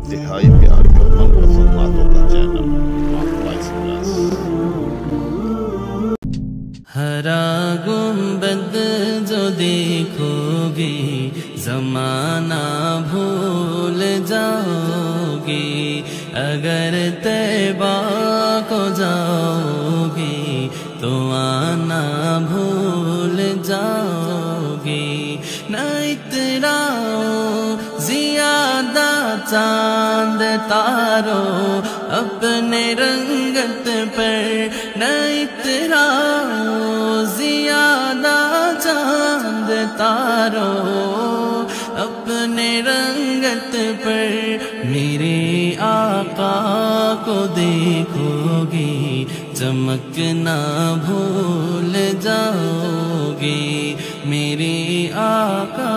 انتہائی پیاری اور من پسند باتوں کا چینل وائس پلس۔ ہرا گنبد جو دیکھو گے زمانہ بھول جاؤ گے، اگر طیبہ کو جاؤ گے تو آنا بھول جاؤ گے۔ نہ اتراؤ زیادہ چاند تاروں اپنے رنگت پر، نہ اتراؤ زیادہ چاند تاروں اپنے رنگت پر، میرے آقا کو دیکھو گے چمکنا بھول جاؤ گے، میرے آقا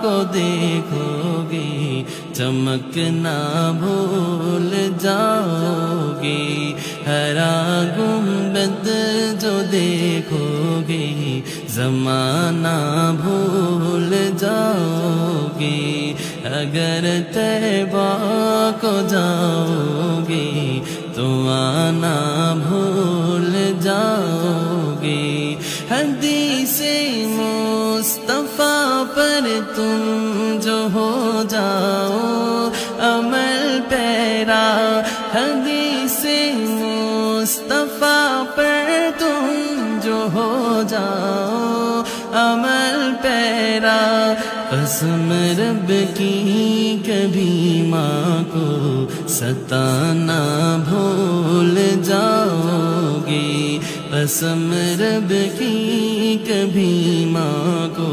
کو دیکھو گے چمکنا بھول جاؤ گے۔ ہرا گنبد جو دیکھو گے زمانہ بھول جاؤ گے، اگر طیبہ کو جاؤ گے تو آنا بھول جاؤ گے۔ حدیث مصطفیٰ پر تم جو ہو جاؤ عمل پیرا، حدیث مصطفیٰ پر تم جو ہو جاؤ عمل پیرا، قسم رب کی کبھی ماں کو ستانا بھول جاؤ گے، قسم رب کی کبھی ماں کو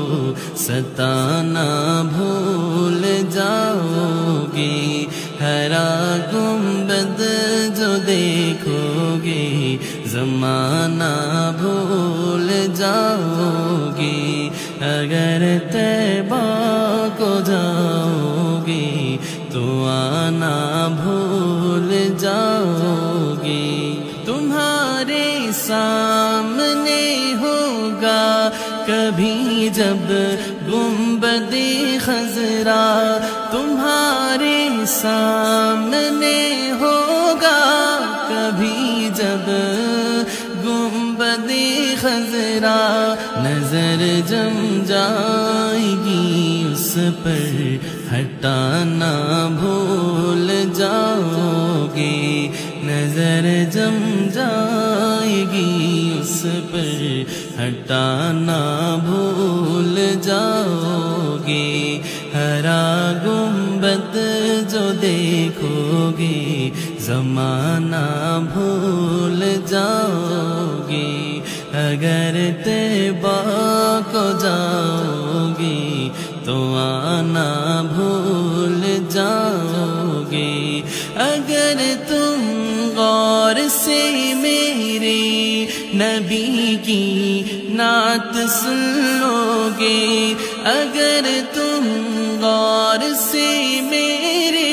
ستانا بھول جاؤ گے۔ ہرا گنبد جو دیکھو گے زمانہ بھول جاؤ گے، اگر طیبہ کو جاؤ گے تو آنا بھول جاؤ گے۔ تمہارے سامنے ہوگا کبھی جب گنبد خضرا، تمہارے سامنے ہوگا کبھی جب گنبد خضرا، نظر جم جائے گی اس پر ہٹانا بھول جاؤ گے، نظر جم جائے گی اس پر ہٹانا بھول جاؤ گے۔ ہرا گنبد جو دیکھو گے زمانہ بھول جاؤ گے، اگر طیبہ کو جاؤ گے تو آنا بھول جاؤ گے۔ اگر تم غور سے میرے نبی کی نعت سن لو گے، اگر تم غور سے میرے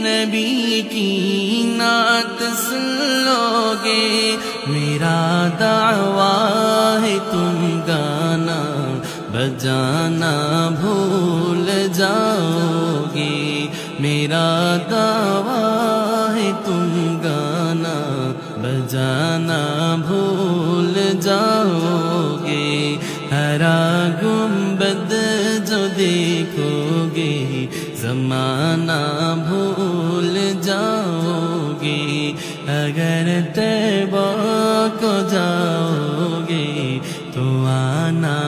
نبی کی نعت سن لو گے، میرا دعویٰ ہے تم گانا بجانا بھول جاؤ گے، میرا دعویٰ ہے تم گانا بجانا بھول جاؤ گے۔ ہرا گنبد جو دیکھو گے زمانہ بھول جاؤ گے، اگر طیبہ کو جاؤ گے تو آنا